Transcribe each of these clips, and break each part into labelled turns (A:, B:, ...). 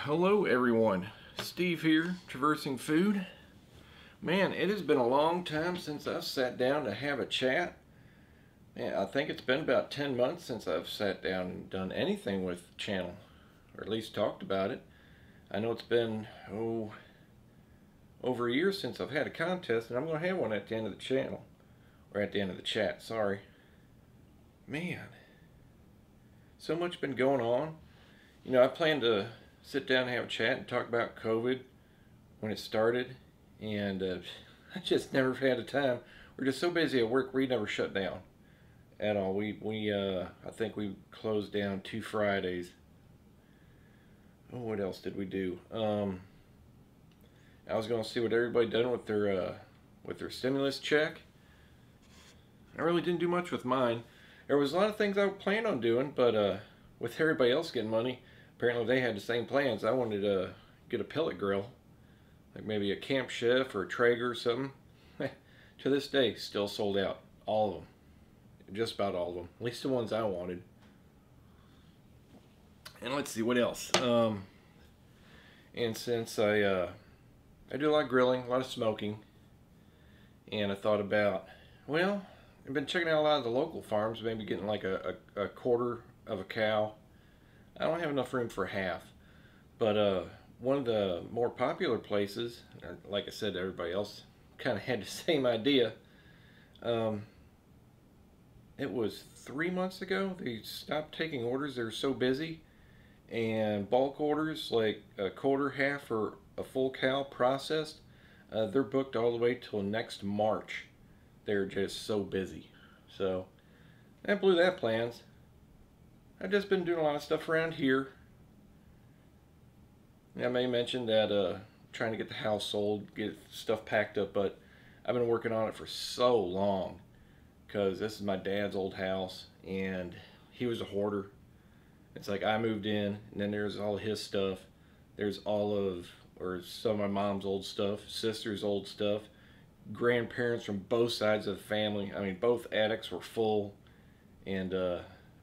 A: Hello everyone, Steve here, Traversing Food. Man, it has been a long time since I've sat down to have a chat. Man, I think it's been about 10 months since I've sat down and done anything with the channel, or at least talked about it. I know it's been, over a year since I've had a contest, and I'm going to have one at the end of the channel, or at the end of the chat, sorry. Man, so much been going on. You know, I plan to sit down and have a chat and talk about COVID when it started, and I just never had the time. We're just so busy at work, we never shut down at all. I think we closed down 2 Fridays. Oh, what else did we do? I was going to see what everybody done with their stimulus check. I really didn't do much with mine. There was a lot of things I planned on doing, but with everybody else getting money, apparently they had the same plans. I wanted to get a pellet grill, like maybe a Camp Chef or a Traeger or something. To this day, still sold out. All of them. Just about all of them. At least the ones I wanted. And let's see, what else? And since I do a lot of grilling, a lot of smoking, and I thought about, well, I've been checking out a lot of the local farms, maybe getting like a quarter of a cow. I don't have enough room for half, but one of the more popular places, like I said, everybody else kind of had the same idea. It was 3 months ago they stopped taking orders. They were so busy, and bulk orders like a quarter, half, or a full cow processed, they're booked all the way till next March. They're just so busy. So that blew that plans. I've just been doing a lot of stuff around here. I may mention that trying to get the house sold, get stuff packed up, but I've been working on it for so long because this is my dad's old house and he was a hoarder. It's like I moved in and then there's all his stuff. There's some of my mom's old stuff, sister's old stuff, grandparents from both sides of the family. I mean, both attics were full, and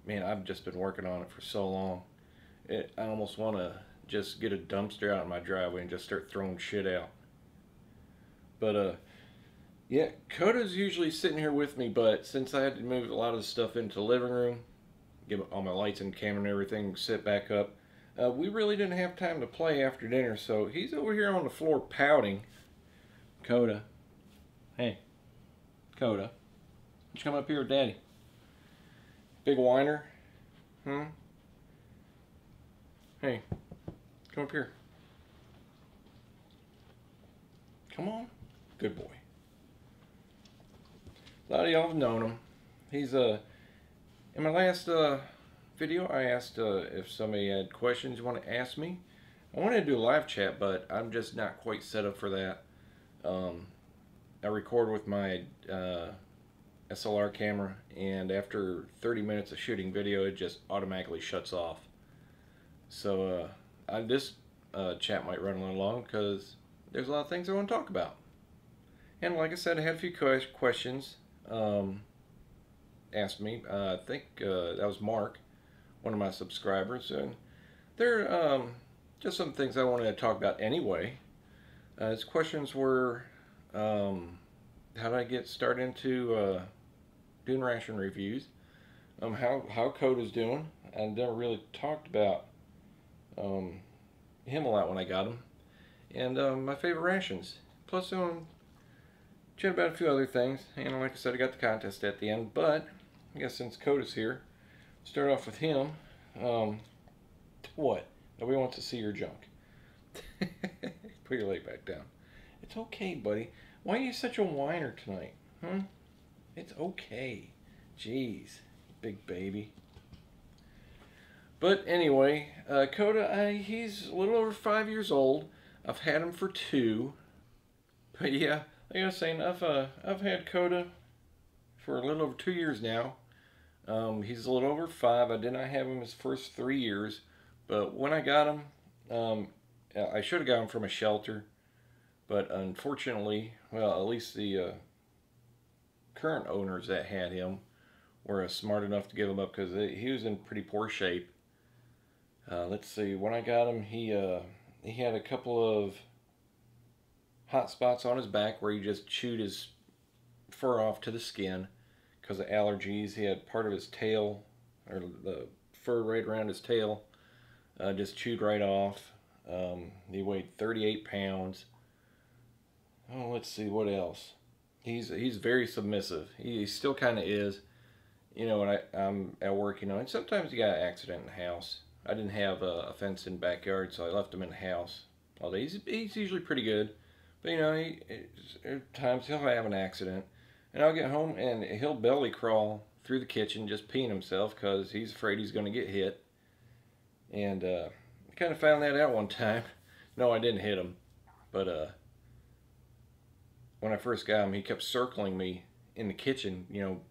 A: man, I've just been working on it for so long. I almost want to just get a dumpster out in my driveway and just start throwing shit out. But yeah, Coda's usually sitting here with me, but since I had to move a lot of the stuff into the living room, get all my lights and camera and everything set back up, we really didn't have time to play after dinner, so he's over here on the floor pouting. Coda. Hey, Coda. Why don't you come up here with Daddy? Big whiner? Hey, come up here. Come on. Good boy. A lot of y'all have known him. He's in my last video I asked if somebody had questions you want to ask me. I wanted to do a live chat, but I'm just not quite set up for that. I record with my SLR camera, and after 30 minutes of shooting video it just automatically shuts off. So this chat might run a little long because there's a lot of things I want to talk about. And like I said, I had a few questions asked me. I think that was Mark, one of my subscribers, and they're just some things I wanted to talk about anyway. His questions were, how did I get started into doing ration reviews, how Coda's doing. I never really talked about him a lot when I got him, and my favorite rations. Plus chat about a few other things, and like I said, I got the contest at the end, but I guess since Coda's here, start off with him. What? Nobody wants to see your junk. Put your leg back down. It's okay, buddy. Why are you such a whiner tonight? It's okay. Jeez, big baby. But anyway, Coda, he's a little over 5 years old. I've had him for 2. But yeah, like I was saying, I've had Coda for a little over 2 years now. He's a little over 5. I did not have him his first 3 years, but when I got him, I should have got him from a shelter. But unfortunately, well, at least the current owners that had him were smart enough to give him up because he was in pretty poor shape. Let's see. When I got him, he had a couple of hot spots on his back where he just chewed his fur off to the skin because of allergies. He had part of his tail, or the fur right around his tail, just chewed right off. He weighed 38 pounds. Oh, let's see what else. He's very submissive. He still kind of is. You know, when I'm at work, and sometimes you got an accident in the house. I didn't have a fenced-in backyard, so I left him in the house all day. He's usually pretty good, but at times he'll have an accident, and I'll get home and he'll belly crawl through the kitchen just peeing himself because he's afraid he's going to get hit. And I kind of found that out one time. No, I didn't hit him, but when I first got him, he kept circling me in the kitchen,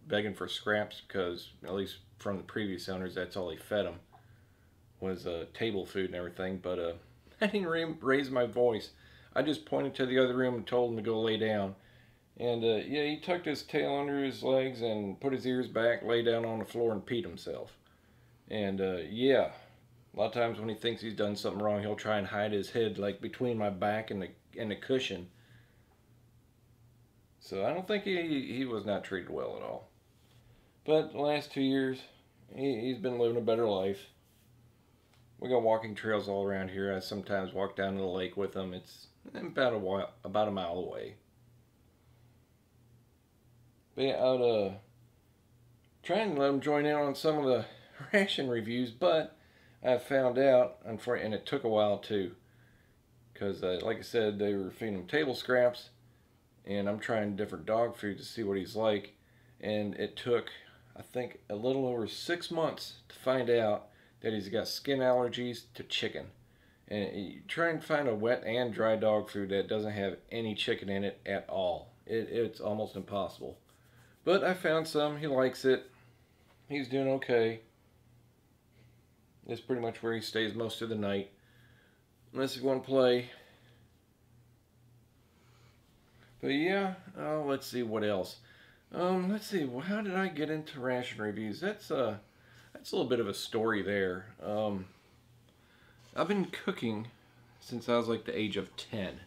A: begging for scraps because, at least from the previous owners, that's all he fed him was table food and everything. But I didn't raise my voice. I just pointed to the other room and told him to go lay down. And yeah, he tucked his tail under his legs and put his ears back, lay down on the floor and peed himself. And yeah, a lot of times when he thinks he's done something wrong, he'll try and hide his head like between my back and the cushion. So I don't think he was not treated well at all. But the last 2 years, he's been living a better life. We got walking trails all around here. I sometimes walk down to the lake with him. It's about a mile away. But yeah, I'd try and let him join in on some of the ration reviews, but I found out, and it took a while too, because like I said, they were feeding him table scraps, and I'm trying different dog food to see what he's like, and it took, I think, a little over 6 months to find out that he's got skin allergies to chicken. And you try and find a wet and dry dog food that doesn't have any chicken in it at all. It's almost impossible. But I found some. He likes it. He's doing okay. It's pretty much where he stays most of the night, unless he want to play. But yeah, let's see what else. Let's see. Well, how did I get into ration reviews? That's a little bit of a story there. I've been cooking since I was like the age of 10,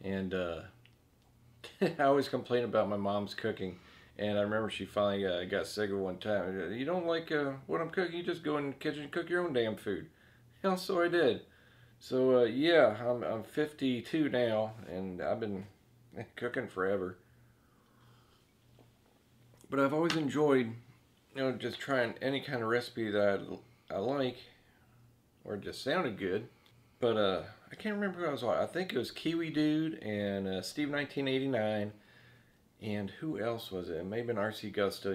A: and I always complain about my mom's cooking. And I remember she finally got sick of it one time. You don't like what I'm cooking? You just go in the kitchen and cook your own damn food. Hell, so I did. So yeah, I'm 52 now, and I've been cooking forever. But I've always enjoyed, just trying any kind of recipe that I like, or just sounded good. But I can't remember who I was on. I think it was Kiwi Dude and Steve 1989. And who else was it? It may have been RC Gusto.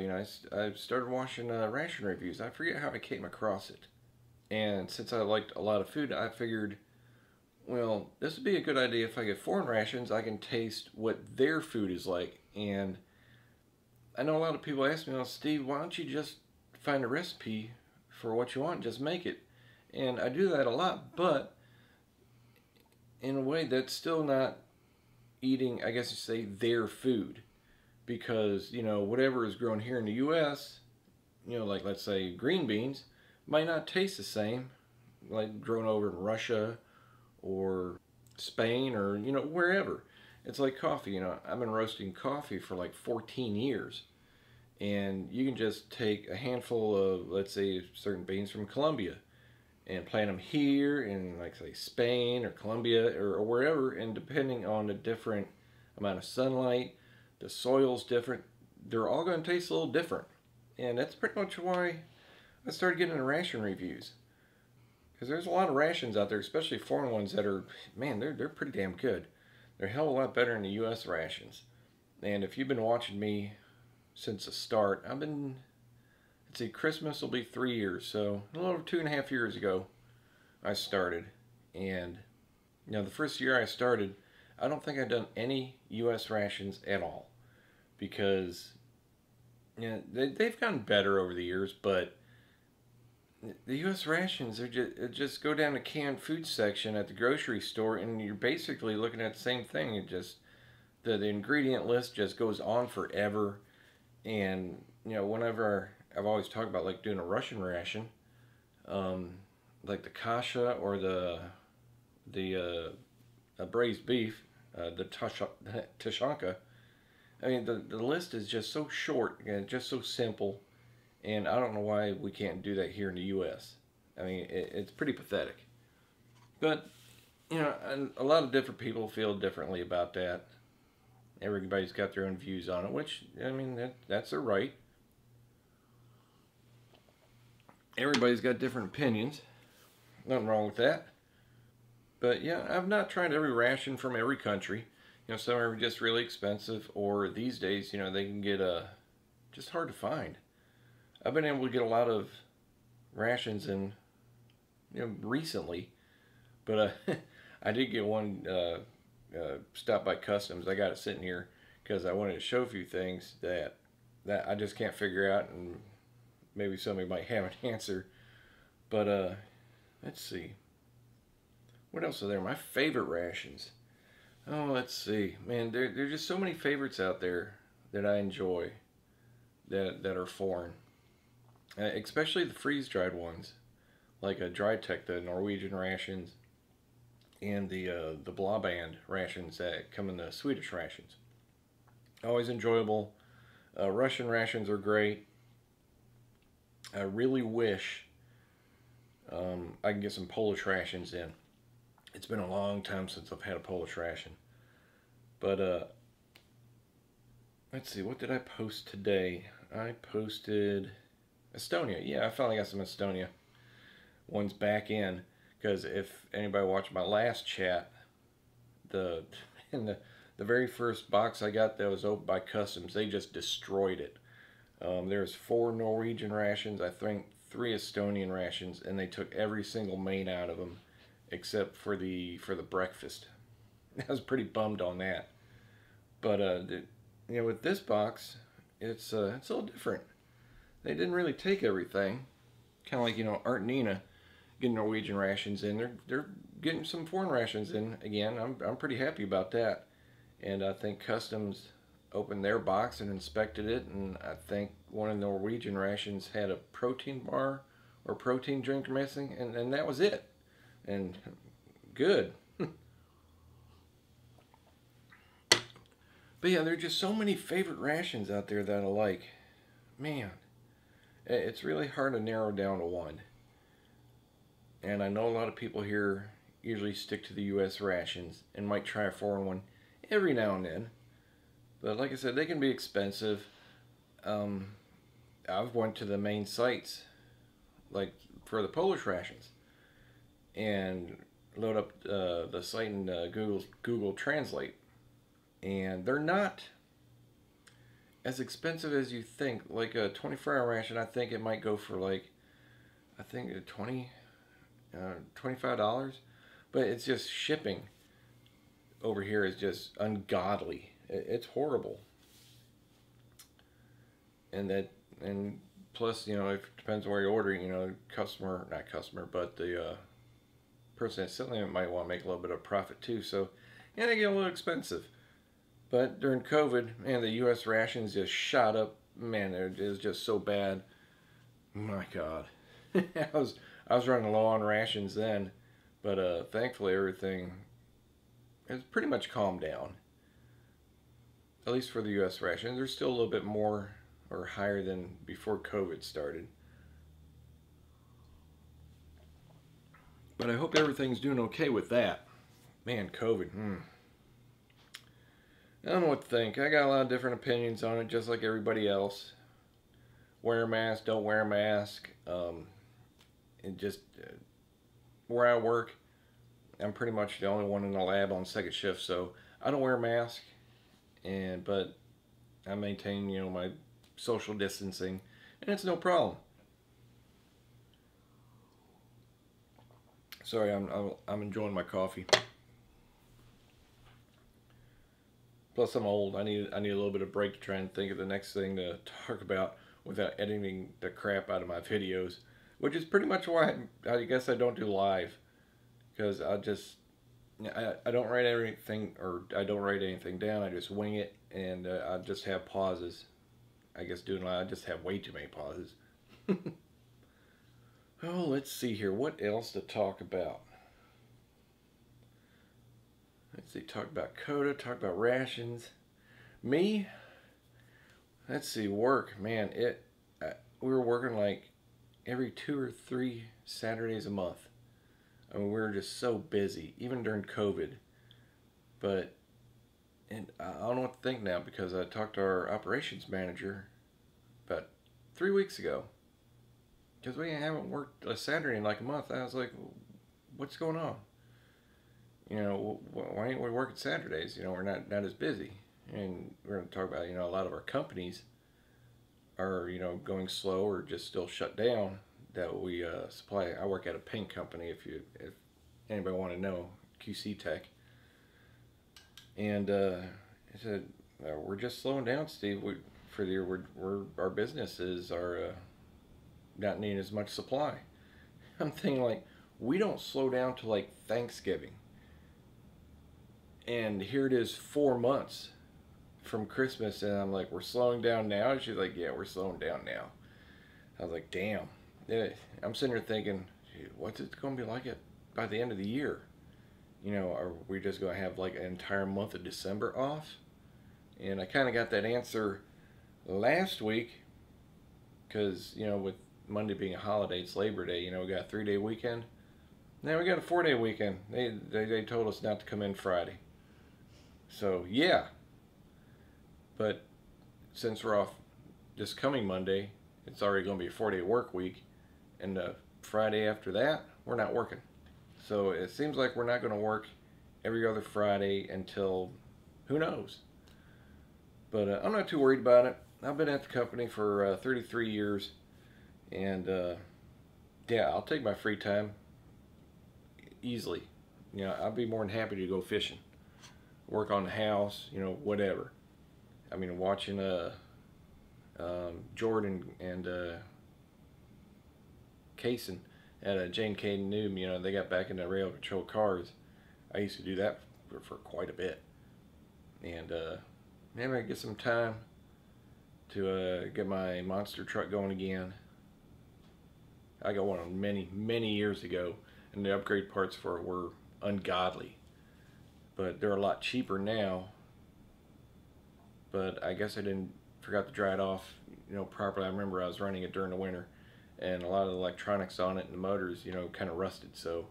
A: I started watching ration reviews. I forget how I came across it. And since I liked a lot of food, I figured, well, this would be a good idea if I get foreign rations. I can taste what their food is like. And I know a lot of people ask me, well, Steve, why don't you just find a recipe for what you want and just make it? And I do that a lot, but in a way that's still not eating, I guess you say, their food. Because, whatever is grown here in the U.S., like let's say green beans, might not taste the same, like grown over in Russia or Spain or, wherever. It's like coffee, I've been roasting coffee for like 14 years. And you can just take a handful of, let's say, certain beans from Colombia and plant them here in, like, say, Spain or Colombia or wherever, and depending on the different amount of sunlight, the soil's different, they're all going to taste a little different. And that's pretty much why I started getting into ration reviews. Because there's a lot of rations out there, especially foreign ones that are, man, they're pretty damn good. They're a hell of a lot better than the U.S. rations. And if you've been watching me since the start, let's see, Christmas will be 3 years. So a little over 2.5 years ago, I started. And, the first year I started, I don't think I've done any U.S. rations at all. Because, they've gotten better over the years, but the U.S. rations are just go down the canned food section at the grocery store, and you're basically looking at the same thing. It just the ingredient list just goes on forever, and whenever I've always talked about like doing a Russian ration, like the kasha or the braised beef, the tashanka. I mean, the list is just so short and just so simple, and I don't know why we can't do that here in the U.S. I mean, it's pretty pathetic. But you know, and a lot of different people feel differently about that. Everybody's got their own views on it, which I mean, that's their right. Everybody's got different opinions. Nothing wrong with that. But yeah, I've not tried every ration from every country. You know, some are just really expensive, or these days, you know, they can get just hard to find. I've been able to get a lot of rations in, you know, recently, but I did get one stopped by customs. I got it sitting here because I wanted to show a few things that I just can't figure out, and maybe somebody might have an answer. But let's see. What else are there? My favorite rations. Oh, let's see. Man, there's just so many favorites out there that I enjoy that are foreign. Especially the freeze-dried ones. Like a Dry Tech, the Norwegian rations, and the Blåband rations that come in the Swedish rations. Always enjoyable. Russian rations are great. I really wish I can get some Polish rations in. It's been a long time since I've had a Polish ration. But let's see, what did I post today? I posted Estonia. Yeah, I finally got some Estonia ones back in, because if anybody watched my last chat, the in the very first box I got that was opened by customs, they just destroyed it. There's 4 Norwegian rations, I think 3 Estonian rations, and they took every single main out of them except for the breakfast. I was pretty bummed on that. But you know, with this box, it's a little different. They didn't really take everything. Kind of like, you know, Art and Nina getting Norwegian rations in. They're getting some foreign rations in again. I'm pretty happy about that. And I think customs opened their box and inspected it, and I think one of the Norwegian rations had a protein bar or protein drink missing, and that was it. And good. But yeah, there are just so many favorite rations out there that I like. Man, it's really hard to narrow down to one. And I know a lot of people here usually stick to the U.S. rations and might try a foreign one every now and then. But like I said, they can be expensive. I've went to the main sites, like for the Polish rations, and load up the site in Google Translate, and they're not as expensive as you think. Like a 24-hour ration, I think it might go for like, I think $25, but it's just shipping over here is just ungodly. It's horrible. And plus, you know, it depends on where you're ordering. You know, not customer, but the person that's selling it might want to make a little bit of profit too. So, yeah, they get a little expensive. But during COVID, man, the U.S. rations just shot up. Man, it was just so bad. My God, I was running low on rations then, but thankfully everything has pretty much calmed down. At least for the U.S. ration, there's still a little bit more or higher than before COVID started. But I hope everything's doing okay with that. Man, COVID. I don't know what to think. I got a lot of different opinions on it, just like everybody else. Wear a mask, don't wear a mask. It just where I work, I'm pretty much the only one in the lab on second shift, so I don't wear a mask, but I maintain, you know, my social distancing, and it's no problem. Sorry, I'm enjoying my coffee. Plus, I'm old. I need a little bit of break to try and think of the next thing to talk about without editing the crap out of my videos, which is pretty much why I guess I don't do live, because I don't write everything, or I don't write anything down. I just wing it, and I just have pauses. I guess doing live, I just have way too many pauses. Oh, let's see here. What else to talk about? Let's see. Talk about Coda. Talk about rations. Me? Let's see. Work, man. We were working like every 2 or 3 Saturdays a month. I mean, we were just so busy, even during COVID. But and I don't know what to think now because I talked to our operations manager about 3 weeks ago because we haven't worked a Saturday in like a month. I was like, "What's going on? Why ain't we working Saturdays? We're not as busy." And we're going to talk about a lot of our companies are going slow or just still shut down that we supply. I work at a paint company. If anybody want to know, QC Tech. And I said, we're just slowing down, Steve. For the year, our businesses are not needing as much supply. I'm thinking like, we don't slow down till like Thanksgiving. And here it is 4 months from Christmas, and I'm like, we're slowing down now? And she's like, yeah, we're slowing down now. I was like, damn. I'm sitting here thinking, what's it going to be like by the end of the year? Are we just going to have like an entire month of December off? And I kind of got that answer last week because, with Monday being a holiday, it's Labor Day. We got a 3-day weekend. Now we got a 4-day weekend. They told us not to come in Friday. So, yeah. But since we're off this coming Monday, it's already going to be a 4-day work week. And the Friday after that, we're not working. So it seems like we're not going to work every other Friday until who knows. But I'm not too worried about it. I've been at the company for 33 years. And yeah, I'll take my free time easily. I'll be more than happy to go fishing, work on the house, whatever. I mean, watching Jordan and Kaysen at Jane Caden Noom, they got back into rail control cars. I used to do that for quite a bit. And maybe I get some time to get my monster truck going again. I got one on many years ago, and the upgrade parts for it were ungodly. But they're a lot cheaper now. But I guess I forgot to dry it off, properly. I remember I was running it during the winter, and a lot of the electronics on it and the motors, kind of rusted. So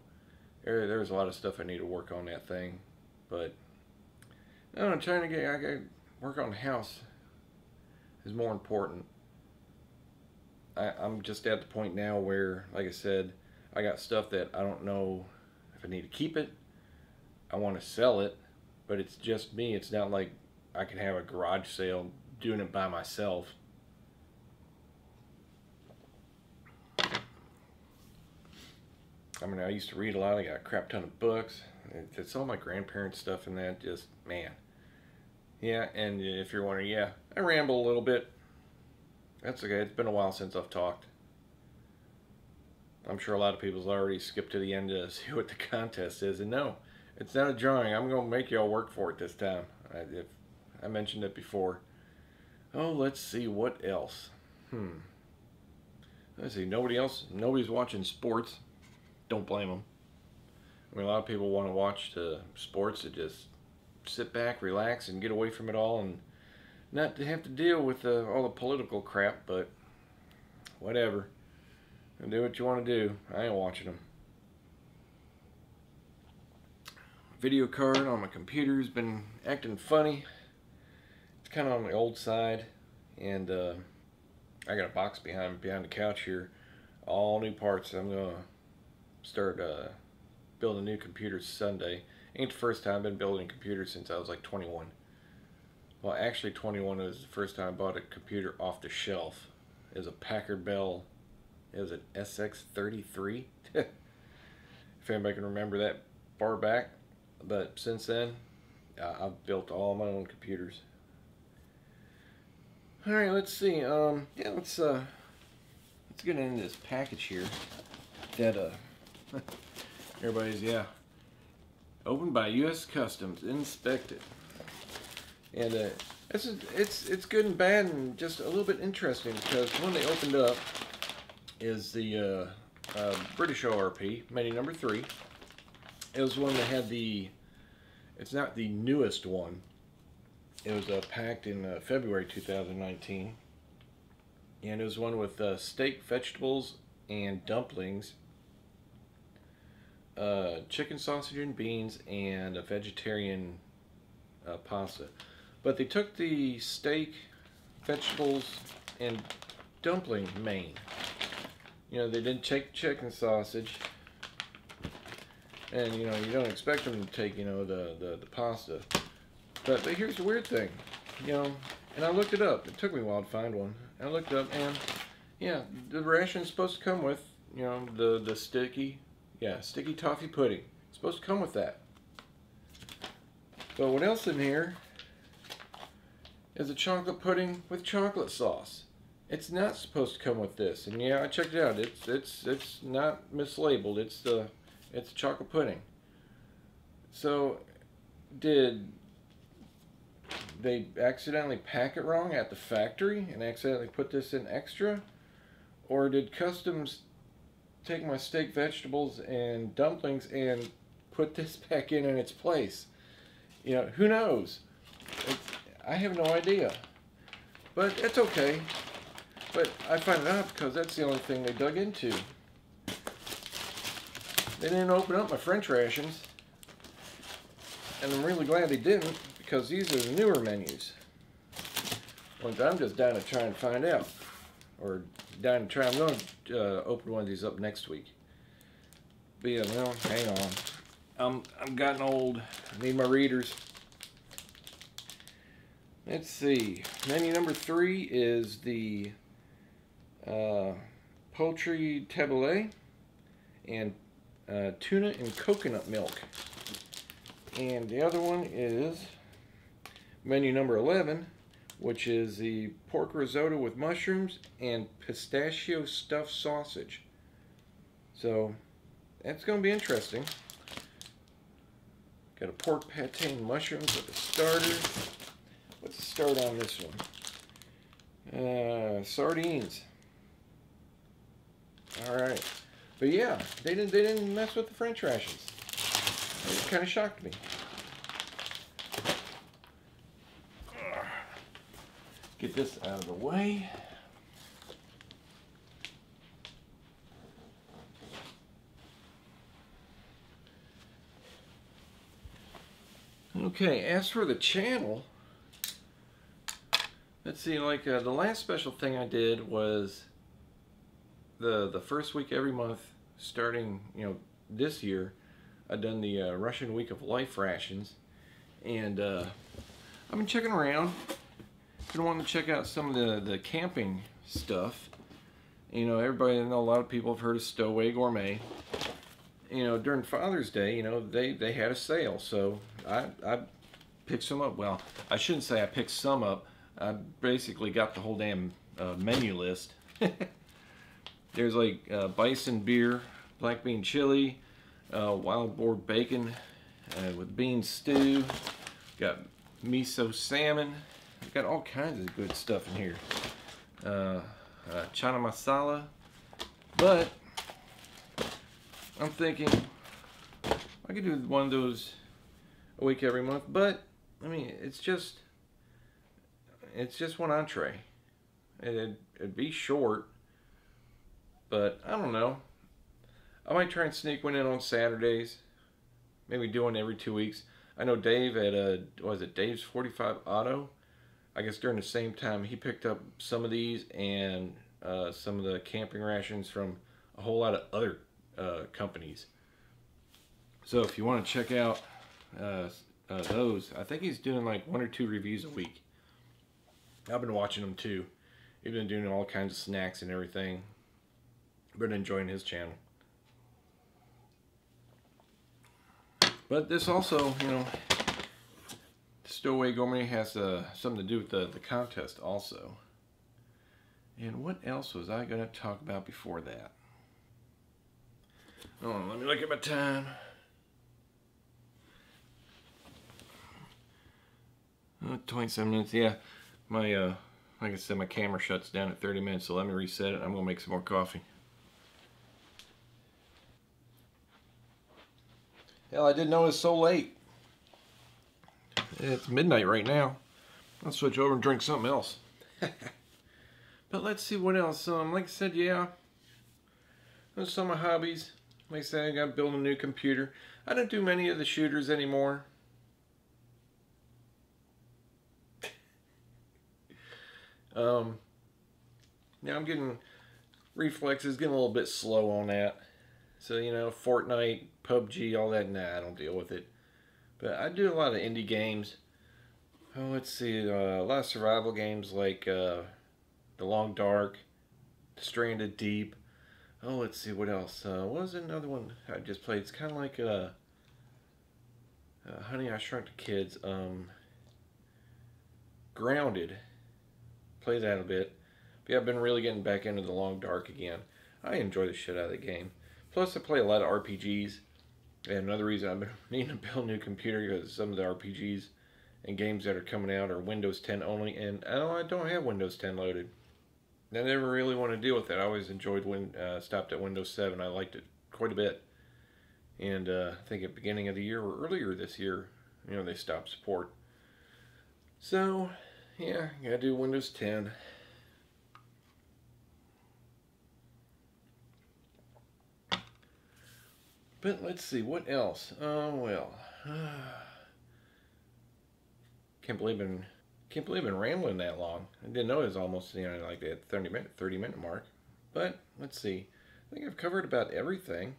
A: there's a lot of stuff I need to work on that thing. But no, I'm trying to I got to work on the house is more important. I'm just at the point now where, like I said, I got stuff that I don't know if I need to keep it. I want to sell it, but it's just me. It's not like I can have a garage sale doing it by myself. I mean, I used to read a lot. I got a crap ton of books. It's all my grandparents' stuff and that. Just, man. Yeah, and if you're wondering, yeah, I ramble a little bit. That's okay. It's been a while since I've talked. I'm sure a lot of people's already skipped to the end to see what the contest is. And no, it's not a drawing. I'm going to make y'all work for it this time. I mentioned it before. Oh, let's see what else. Let's see. Nobody's watching sports. Don't blame them. I mean, a lot of people want to watch sports to just sit back, relax, and get away from it all, and not to have to deal with all the political crap. But whatever. Do what you want to do. I ain't watching them. Video card on my computer's been acting funny. It's kind of on the old side, and I got a box behind the couch here, all new parts. I'm gonna start building new computers Sunday. Ain't the first time I've been building computers since I was like 21. Well, actually 21 was the first time I bought a computer off the shelf. It was a Packard Bell. It was an SX33. If anybody can remember that far back. But since then, I've built all my own computers. All right, let's see. Yeah, let's get into this package here that everybody's opened by U.S. Customs, inspected, and it's good and bad and just a little bit interesting because when they opened up is the British ORP, menu number 3. It was one that had the, it's not the newest one. It was packed in February 2019. And it was one with steak, vegetables, and dumplings, chicken sausage and beans, and a vegetarian pasta. But they took the steak, vegetables, and dumpling main. You know, they didn't take chicken sausage, and you know, you don't expect them to take, you know, the pasta. But here's the weird thing, you know, and I looked it up. It took me a while to find one. I looked it up, and yeah, the ration's supposed to come with, you know, the sticky toffee pudding. It's supposed to come with that. But what else in here is a chocolate pudding with chocolate sauce. It's not supposed to come with this, and yeah, I checked it out. It's not mislabeled. It's chocolate pudding. So, did they accidentally pack it wrong at the factory and accidentally put this in extra? Or did Customs take my steak, vegetables, and dumplings and put this back in its place? You know, who knows? I have no idea. But it's okay. But I find it out because that's the only thing they dug into. They didn't open up my French rations. And I'm really glad they didn't, because these are the newer menus. Ones I'm just down to try and find out. Or down to try. I'm going to open one of these up next week. But yeah, well, hang on. I'm gotten old. I need my readers. Let's see. Menu number 3 is the poultry tabbouleh and tuna and coconut milk. And the other one is menu number 11, which is the pork risotto with mushrooms and pistachio stuffed sausage. So that's going to be interesting. Got a pork pate and mushrooms with a starter. What's the start on this one? Sardines. All right, but yeah, they didn't mess with the French rations. It kind of shocked me. Get this out of the way. Okay, as for the channel, let's see, like the last special thing I did was the first week every month, starting, you know, this year, I've done the Russian Week of Life rations, and I've been checking around. Been wanting to check out some of the camping stuff. You know, everybody, I know a lot of people have heard of Stowaway Gourmet. You know, during Father's Day, you know, they had a sale, so I picked some up. Well, I shouldn't say I picked some up. I basically got the whole damn menu list. There's like bison beer, black bean chili, wild boar bacon with bean stew. Got miso salmon. Got all kinds of good stuff in here. Chana masala. But I'm thinking I could do one of those a week every month. But I mean, it's just one entree. It'd be short. But I don't know. I might try and sneak one in on Saturdays. Maybe do one every 2 weeks. I know Dave at was it Dave's 45 Auto? I guess during the same time he picked up some of these and some of the camping rations from a whole lot of other companies. So if you want to check out those, I think he's doing like 1 or 2 reviews a week. I've been watching them too. He's been doing all kinds of snacks and everything. Been enjoying his channel. But this also, you know, Stowaway Gourmet has something to do with the contest also. And what else was I going to talk about before that? Hold on, let me look at my time. 27 minutes, yeah. My, like I said, my camera shuts down at 30 minutes, so let me reset it. I'm going to make some more coffee. Hell, I didn't know it was so late. It's midnight right now. I'll switch over and drink something else. But let's see what else. Like I said, yeah, those are some of my hobbies. Like I said, I got to build a new computer. I don't do many of the shooters anymore. Now I'm getting reflexes, getting a little bit slow on that. So, you know, Fortnite, PUBG, all that, nah, I don't deal with it. But I do a lot of indie games. Oh, let's see, a lot of survival games like The Long Dark, Stranded Deep. Oh, let's see, what else? What was another one I just played? It's kind of like Honey, I Shrunk the Kids. Grounded. Play that a bit. But yeah, I've been really getting back into The Long Dark again. I enjoy the shit out of the game. Plus, I play a lot of RPGs. And another reason I've been needing to build a new computer because some of the RPGs and games that are coming out are Windows 10 only. And I don't have Windows 10 loaded. I never really want to deal with that. I always enjoyed when stopped at Windows 7. I liked it quite a bit. And I think at the beginning of the year or earlier this year, you know, they stopped support. So, yeah, gotta do Windows 10. But let's see, what else? Oh, well. Can't believe I've been rambling that long. I didn't know it was almost, you know, like that 30-minute mark. But let's see. I think I've covered about everything.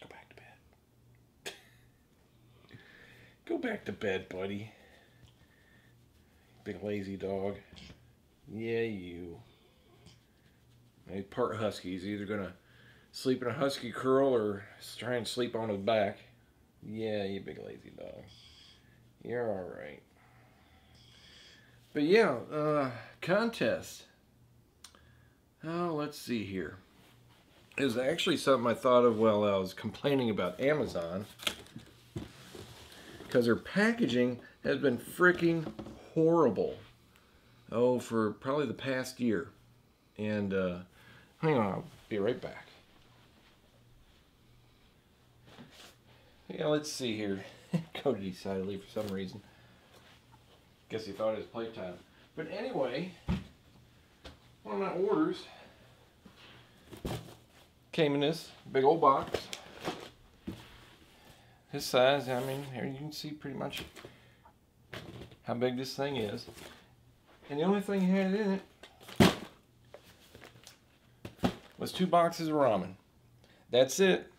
A: Go back to bed. Go back to bed, buddy. Big lazy dog. Yeah, you. He's part husky. He's either gonna sleep in a husky curl or try and sleep on his back. Yeah, you big lazy dog. You're alright. But yeah, contest. Oh, let's see here. It was actually something I thought of while I was complaining about Amazon. Because their packaging has been freaking horrible. Oh, for probably the past year. And, hang on, I'll be right back. Yeah, let's see here. Cody decided to leave for some reason. Guess he thought it was playtime. But anyway, one of my orders came in this big old box. This size, I mean, here you can see pretty much how big this thing is. And the only thing it had in it was 2 boxes of ramen. That's it.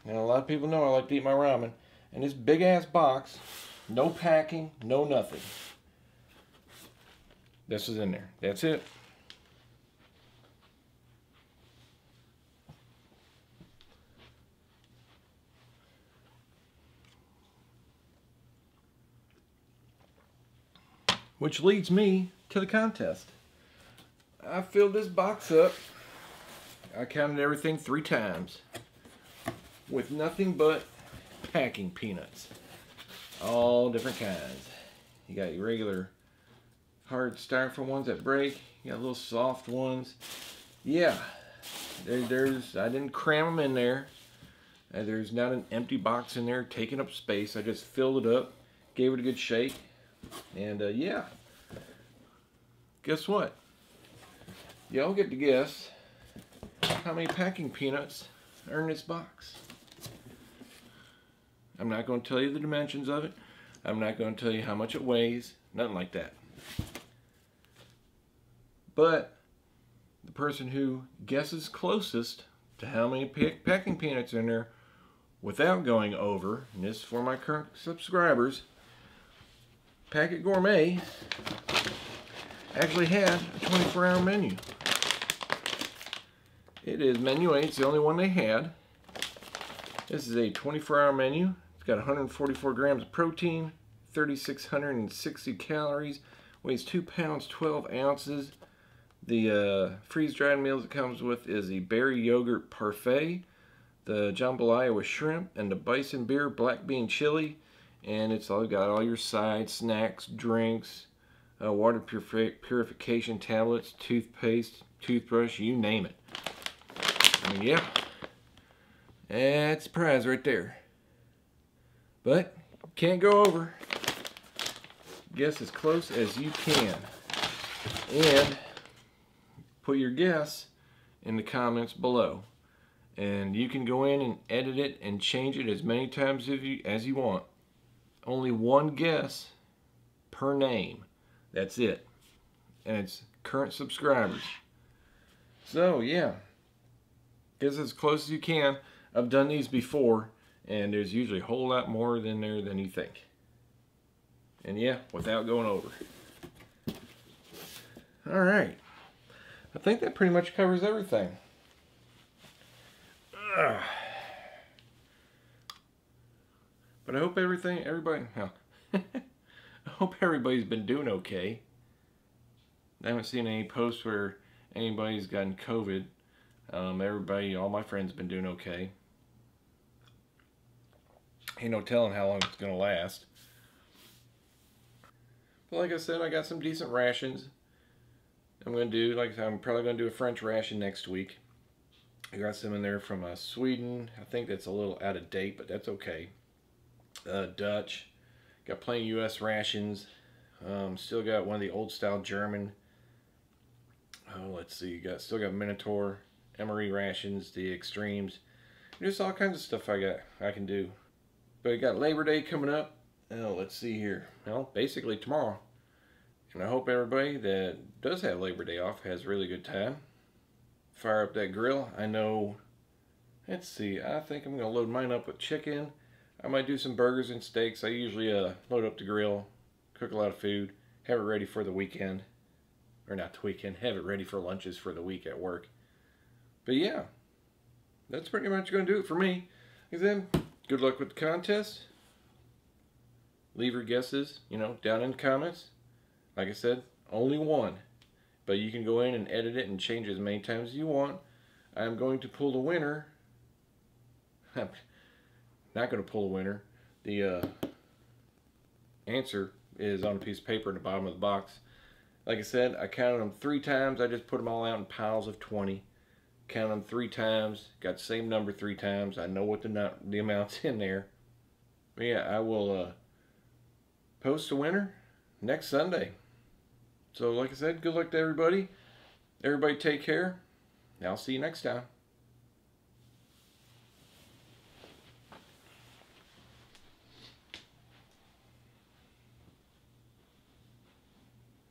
A: And a lot of people know I like to eat my ramen. And this big ass box, no packing, no nothing. This was in there. That's it. Which leads me to the contest. I filled this box up. I counted everything 3 times. With nothing but packing peanuts. All different kinds. You got your regular hard styrofoam ones that break. You got little soft ones. Yeah. There's I didn't cram them in there. There's not an empty box in there taking up space. I just filled it up. Gave it a good shake. And yeah. Guess what? Y'all get to guess how many packing peanuts are in this box. I'm not going to tell you the dimensions of it. I'm not going to tell you how much it weighs. Nothing like that. But the person who guesses closest to how many packing peanuts are in there without going over, and this is for my current subscribers, Packet Gourmet actually had a 24-hour menu. It is menu 8. It's the only one they had. This is a 24-hour menu. It's got 144 grams of protein, 3,660 calories, weighs 2 pounds, 12 ounces. The freeze-dried meals it comes with is the berry yogurt parfait, the jambalaya with shrimp, and the bison beer black bean chili. And it's all got all your sides, snacks, drinks, water purification tablets, toothpaste, toothbrush, you name it. I mean, yeah. That's a prize right there. But can't go over. Guess as close as you can. And put your guess in the comments below. And you can go in and edit it and change it as many times as you want. Only one guess per name. That's it. And it's current subscribers. So yeah, guess as close as you can. I've done these before, and there's usually a whole lot more in there than you think. And yeah, without going over. All right. I think that pretty much covers everything. Ugh. But I hope everybody, I hope everybody's been doing okay. I haven't seen any posts where anybody's gotten COVID. All my friends have been doing okay. Ain't no telling how long it's gonna last. But like I said, I got some decent rations. I'm probably gonna do a French ration next week. I got some in there from Sweden. I think that's a little out of date, but that's okay. Dutch. Got plenty of U.S. rations. Still got one of the old style German. Oh, let's see. Still got Minotaur, Emery rations, the extremes. Just all kinds of stuff I can do. But I got Labor Day coming up. Oh, let's see here. Well, basically tomorrow. And I hope everybody that does have Labor Day off has a really good time. Fire up that grill. I know, let's see, I think I'm going to load mine up with chicken. I might do some burgers and steaks. I usually load up the grill, cook a lot of food, have it ready for the weekend. Or not the weekend, have it ready for lunches for the week at work. But yeah, that's pretty much going to do it for me. And then, good luck with the contest. Leave your guesses, down in the comments. Like I said, only one. But you can go in and edit it and change it as many times as you want. I'm going to pull the winner. I'm not going to pull the winner. The answer is on a piece of paper in the bottom of the box. Like I said, I counted them 3 times. I just put them all out in piles of 20. Counted them 3 times. Got the same number 3 times. I know what the amount's in there. But yeah, I will post the winner next Sunday. So like I said, good luck to everybody. Everybody take care. I'll see you next time.